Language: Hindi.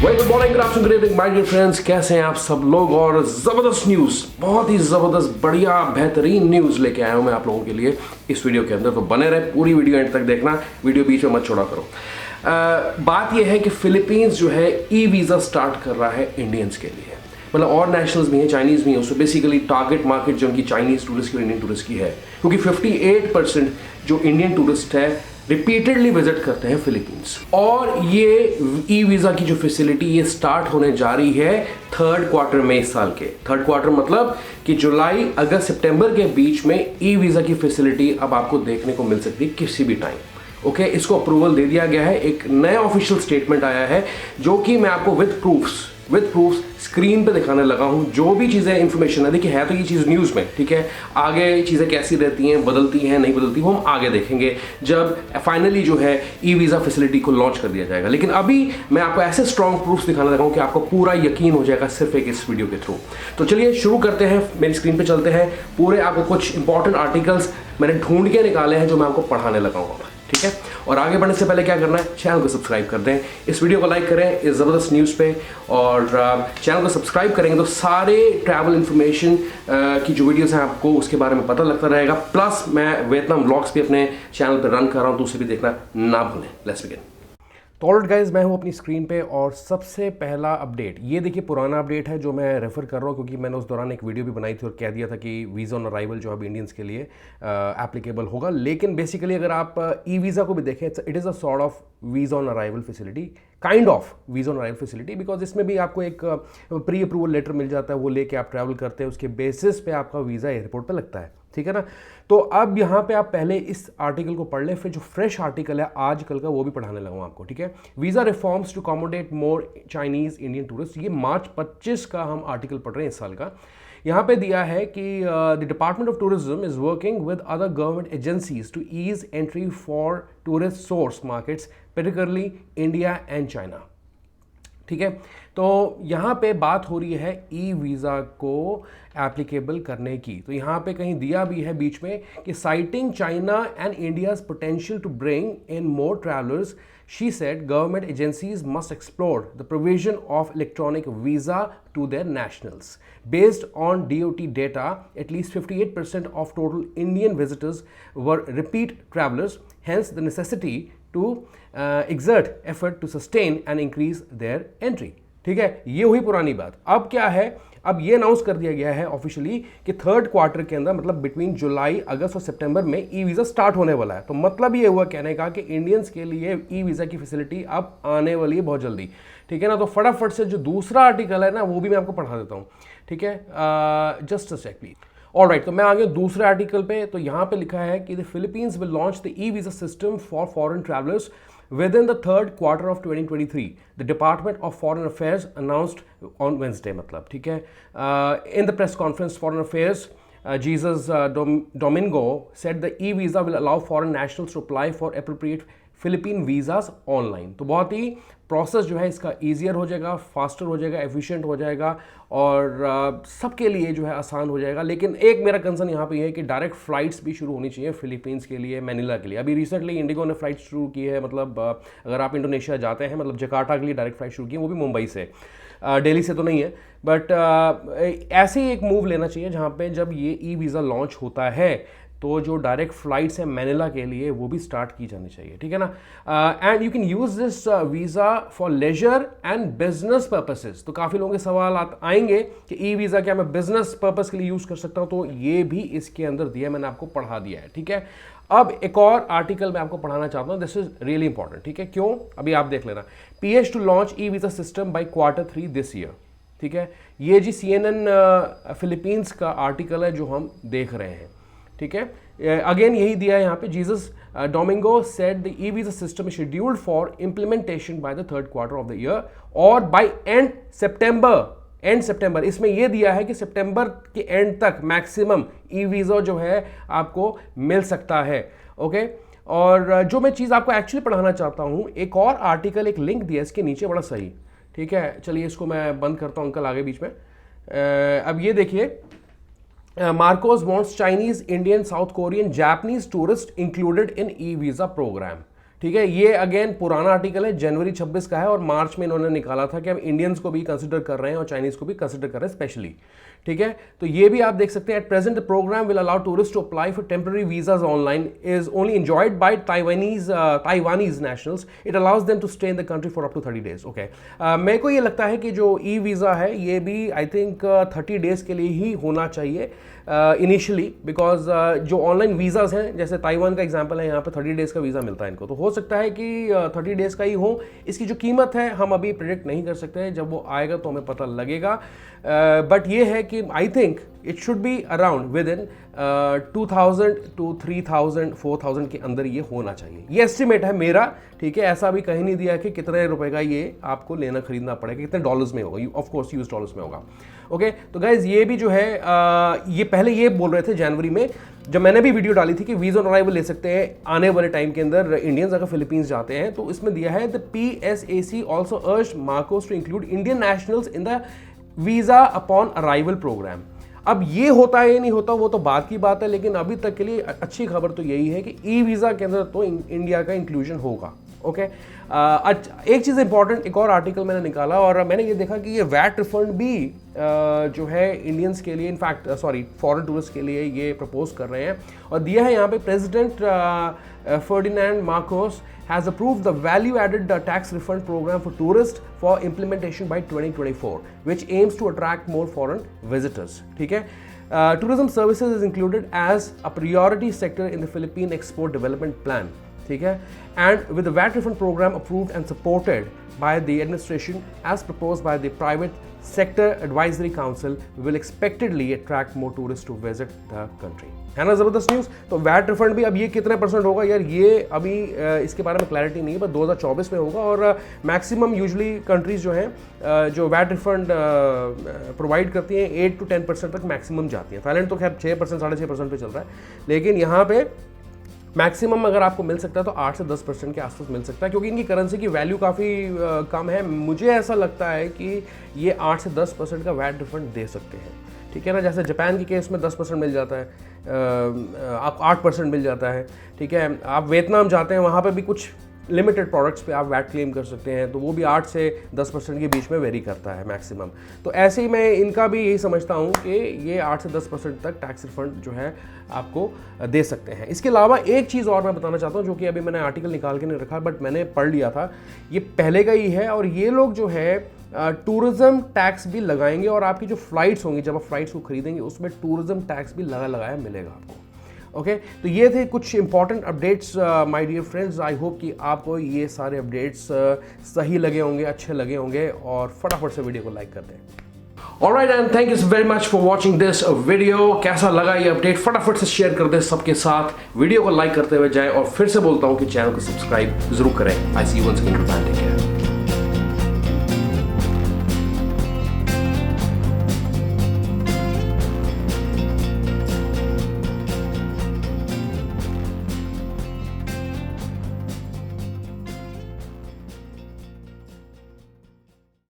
Well good morning, good afternoon, good evening my dear friends. कैसे हैं आप सब लोग। और ज़बरदस्त न्यूज़, बहुत ही ज़बरदस्त बढ़िया बेहतरीन न्यूज़ लेके आया हूँ मैं आप लोगों के लिए इस वीडियो के अंदर। तो बने रहे, पूरी वीडियो एंड तक देखना, वीडियो बीच में मत छोड़ा करो। बात यह है कि फिलीपींस जो है ई वीज़ा स्टार्ट कर रहा है इंडियंस के लिए, मतलब और नेशनल्स भी हैं, चाइनीज़ भी हैं। उसमें बेसिकली टारगेट मार्केट जो उनकी चाइनीज़ टूरिस्ट की और इंडियन टूरिस्ट की है, क्योंकि 58% जो इंडियन टूरिस्ट है रिपीटेडली विजिट करते हैं फिलीपींस। और ये ई वीज़ा की जो फैसिलिटी ये स्टार्ट होने जा रही है थर्ड क्वार्टर में, इस साल के थर्ड क्वार्टर, मतलब कि जुलाई अगस्त सितंबर के बीच में ई वीज़ा की फैसिलिटी अब आपको देखने को मिल सकती है किसी भी टाइम। ओके, इसको अप्रूवल दे दिया गया है। एक नया ऑफिशियल स्टेटमेंट आया है जो कि मैं आपको विद प्रूफ्स स्क्रीन पे दिखाने लगा हूं। जो भी चीज़ें इंफॉर्मेशन है, देखिए है तो ये चीज़ न्यूज़ में, ठीक है। आगे चीज़ें कैसी रहती हैं, बदलती हैं नहीं बदलती, वो हम आगे देखेंगे जब फाइनली जो है ई वीज़ा फैसिलिटी को लॉन्च कर दिया जाएगा। लेकिन अभी मैं आपको ऐसे स्ट्रॉन्ग प्रूफ्स दिखाने लगा हूं कि आपको पूरा यकीन हो जाएगा सिर्फ एक इस वीडियो के थ्रू। तो चलिए शुरू करते हैं, मेरी स्क्रीन पर चलते हैं। पूरे आपको कुछ इंपॉर्टेंट आर्टिकल्स मैंने ढूंढ के निकाले हैं जो मैं आपको पढ़ाने लगा हूँ, ठीक है। और आगे बढ़ने से पहले क्या करना है, चैनल को सब्सक्राइब कर दें, इस वीडियो को लाइक करें इस ज़बरदस्त न्यूज़ पे, और चैनल को सब्सक्राइब करेंगे तो सारे ट्रैवल इन्फॉर्मेशन की जो वीडियोस हैं आपको उसके बारे में पता लगता रहेगा। प्लस मैं वियतनाम व्लॉग्स भी अपने चैनल पर रन कर रहा हूँ, तो उसे भी देखना ना भूलें। Let's begin. तो ऑलराइट गाइज, मैं हूँ अपनी स्क्रीन पे और सबसे पहला अपडेट ये देखिए, पुराना अपडेट है जो मैं रेफर कर रहा हूँ, क्योंकि मैंने उस दौरान एक वीडियो भी बनाई थी और कह दिया था कि वीज़ा ऑन अराइवल जो अब इंडियंस के लिए एप्लीकेबल होगा। लेकिन बेसिकली अगर आप ई वीज़ा को भी देखें, it is a sort of visa on arrival facility, kind of visa on arrival facility, because इसमें भी आपको एक प्री अप्रूवल लेटर मिल जाता है, वो लेके आप ट्रैवल करते हैं, उसके बेसिस पे आपका वीज़ा एयरपोर्ट पर लगता है, ठीक है ना। तो अब यहाँ पे आप पहले इस आर्टिकल को पढ़ लें, फिर जो फ्रेश आर्टिकल है आजकल का वो भी पढ़ाने लगा हूँ आपको, ठीक है। Visa reforms to accommodate more Chinese Indian tourist, ये मार्च 25 का हम आर्टिकल पढ़ रहे हैं इस साल का। यहाँ पे दिया है कि the department of tourism is working with other government agencies to ease entry for tourist source markets, particularly India and China, ठीक है। तो यहाँ पे बात हो रही है ई वीज़ा को एप्लीकेबल करने की। तो यहाँ पे कहीं दिया भी है बीच में कि citing China and India's potential to bring in more travellers, she said government agencies must explore the provision of electronic visa to their nationals. Based on DOT data, at least 58% of total Indian visitors were repeat travelers, hence the necessity to exert effort to sustain and increase their entry. ठीक है, ये हुई पुरानी बात। अब क्या है, अब ये अनाउंस कर दिया गया है ऑफिशियली कि थर्ड क्वार्टर के अंदर, मतलब बिटवीन जुलाई अगस्त और सितंबर में ई वीज़ा स्टार्ट होने वाला है। तो मतलब ये हुआ कहने का कि इंडियंस के लिए ई वीज़ा की फैसिलिटी अब आने वाली है बहुत जल्दी, ठीक है ना। तो फटाफट से जो दूसरा आर्टिकल है ना वो भी मैं आपको पढ़ा देता हूँ, ठीक है। Just a sec please. Alright, तो मैं आ गया दूसरे आर्टिकल पे। तो यहाँ पे लिखा है कि the Philippines will launch the E visa system for foreign travellers within the third quarter of 2023, the Department of Foreign Affairs announced on Wednesday, मतलब ठीक है। In the press conference, Foreign Affairs Jesus Domingo said the e-visa will allow foreign nationals to apply for appropriate Philippine visas online. तो बहुत ही प्रोसेस जो है इसका ईजियर हो जाएगा, फास्टर हो जाएगा, एफिशिएंट हो जाएगा और सबके लिए जो है आसान हो जाएगा। लेकिन एक मेरा कंसर्न यहाँ पे है कि डायरेक्ट फ़्लाइट्स भी शुरू होनी चाहिए फिलीपींस के लिए, मैनिला के लिए। अभी रिसेंटली इंडिगो ने फ़्लाइट शुरू की है, मतलब अगर आप इंडोनेशिया जाते हैं, मतलब जकार्ता के लिए डायरेक्ट फ़्लाइट शुरू की है, वो भी मुंबई से, दिल्ली से तो नहीं है। बट ऐसे ही एक मूव लेना चाहिए जहाँ पे जब ये ई वीज़ा लॉन्च होता है तो जो डायरेक्ट फ्लाइट्स हैं मैनिला के लिए वो भी स्टार्ट की जानी चाहिए, ठीक है ना। And you can use this visa for leisure and business purposes. तो काफ़ी लोगों के सवाल आएंगे कि ई वीज़ा क्या मैं बिजनेस पर्पस के लिए यूज़ कर सकता हूँ, तो ये भी इसके अंदर दिया, मैंने आपको पढ़ा दिया है, ठीक है। अब एक और आर्टिकल मैं आपको पढ़ाना चाहता हूँ, दिस इज रियली इंपॉर्टेंट, ठीक है। क्यों, अभी आप देख लेना। PH to launch e visa system by Q3 this year, ठीक है। ये जी CNN फिलीपींस का आर्टिकल है जो हम देख रहे हैं, ठीक है। अगेन यही दिया है यहाँ पे, Jesus Domingo said the E visa system is scheduled for implementation by the third quarter of the year और बाय एंड सितंबर। इसमें यह दिया है कि सितंबर के एंड तक मैक्सिमम ई वीज़ा जो है आपको मिल सकता है, ओके। और जो मैं चीज़ आपको एक्चुअली पढ़ाना चाहता हूँ, एक और आर्टिकल, एक लिंक दिया इसके नीचे बड़ा सही, ठीक है। चलिए इसको मैं बंद करता हूँ अंकल आगे बीच में। अब ये देखिए, Marcos wants Chinese, Indian, South Korean, Japanese tourists included in e-visa program. ठीक है, ये अगेन पुराना आर्टिकल है, जनवरी 26 का है और मार्च में इन्होंने निकाला था कि हम इंडियंस को भी कंसिडर कर रहे हैं और चाइनीज को भी कंसिडर कर रहे हैं स्पेशली। ठीक है, तो ये भी आप देख सकते हैं। At present the programme will allow tourist to apply for temporary visas online is only enjoyed by Taiwanese nationals. It allows them to stay in the country for up to 30 days. Okay, मेरे को ये लगता है कि जो ई वीज़ा है ये भी आई थिंक 30 डेज के लिए ही होना चाहिए इनिशियली, बिकॉज जो ऑनलाइन वीज़ाज हैं, जैसे ताइवान का एग्जांपल है, यहाँ पे 30 डेज़ का वीज़ा मिलता है इनको, तो हो सकता है कि 30 डेज़ का ही हो। इसकी जो कीमत है हम अभी प्रेडिक्ट नहीं कर सकते हैं, जब वो आएगा तो हमें पता लगेगा। बट ये है कि I think it should be around with in 2000 to 3000 4000 के अंदर ये होना चाहिए। ये एस्टिमेट है मेरा, ठीक है, ऐसा भी कहीं नहीं दिया कि कितने रुपए का ये आपको लेना खरीदना पड़ेगा, कितने डॉलर्स में होगा, ऑफ कोर्स यूएस डॉलर्स में होगा। ओके, तो गाइज ये भी जो है ये पहले ये बोल रहे थे जनवरी में, जब मैंने भी वीडियो डाली थी कि वीजा ऑन अराइवल ले सकते हैं आने वाले टाइम के अंदर इंडियंस अगर फिलीपींस जाते हैं, तो इसमें दिया है the PSAC also urge Marcos to include Indian nationals in the visa upon arrival programme. अब ये होता है या नहीं होता वो तो बात की बात है, लेकिन अभी तक के लिए अच्छी खबर तो यही है कि ई वीज़ा के अंदर तो इंडिया का इंक्लूजन होगा। ओके, एक चीज़ इंपॉर्टेंट, एक और आर्टिकल मैंने निकाला और मैंने ये देखा कि ये वैट रिफंड भी जो है इंडियंस के लिए, इनफैक्ट फॉरेन टूरिस्ट के लिए ये प्रपोज कर रहे हैं और दिया है यहाँ पे president Ferdinand Marcos has approved the value-added tax refund program for tourists for implementation by 2024, which aims to attract more foreign visitors. ठीक है, tourism services is included as a priority sector in the Philippine Export Development Plan. ठीक है, and with the VAT refund program approved and supported by the administration as proposed by the private sector advisory council, we will expectedly attract more tourists to visit the country. है ना ज़बरदस्त न्यूज़। तो वैट रिफंड भी अब ये कितने % होगा यार, ये अभी इसके बारे में क्लैरिटी नहीं है, पर 2024 में होगा और मैक्सिमम यूजुअली कंट्रीज़ जो हैं जो वैट रिफंड प्रोवाइड करती हैं 8 to 10% तक मैक्सिमम जाती हैं। थाईलैंड तो खैर 6% 6.5% पे चल रहा है, लेकिन यहाँ पे मैक्सिमम अगर आपको मिल सकता है तो 8 से 10% के आसपास मिल सकता है, क्योंकि इनकी करेंसी की वैल्यू काफ़ी कम है। मुझे ऐसा लगता है कि ये 8 से 10% का वैट रिफंड दे सकते हैं। ठीक है ना, जैसे जापान के केस में 10% मिल जाता है, आप 8% मिल जाता है। ठीक है, आप वियतनाम जाते हैं वहाँ पे भी कुछ लिमिटेड प्रोडक्ट्स पे आप वैट क्लेम कर सकते हैं, तो वो भी 8 से 10% के बीच में वेरी करता है मैक्सिमम। तो ऐसे ही मैं इनका भी यही समझता हूँ कि ये 8 से 10% तक टैक्स रिफंड जो है आपको दे सकते हैं। इसके अलावा एक चीज़ और मैं बताना चाहता हूँ, जो कि अभी मैंने आर्टिकल निकाल के नहीं रखा बट मैंने पढ़ लिया था, ये पहले का ही है और ये लोग जो है टूरिज्म टैक्स भी लगाएंगे और आपकी जो फ्लाइट्स होंगी, जब आप फ्लाइट्स को खरीदेंगे उसमें टूरिज्म टैक्स भी लगाया मिलेगा आपको। ओके, तो ये थे कुछ important updates my dear friends. I hope कि आपको ये सारे अपडेट्स सही लगे होंगे, अच्छे लगे होंगे और फटाफट से वीडियो को लाइक कर दें। Alright and thank you very much for watching this video. कैसा लगा ये अपडेट, फटाफट से शेयर कर दें सबके साथ, वीडियो को लाइक करते हुए जाएं और फिर से बोलता हूं कि चैनल को सब्सक्राइब जरूर करें। I see you once again, take care.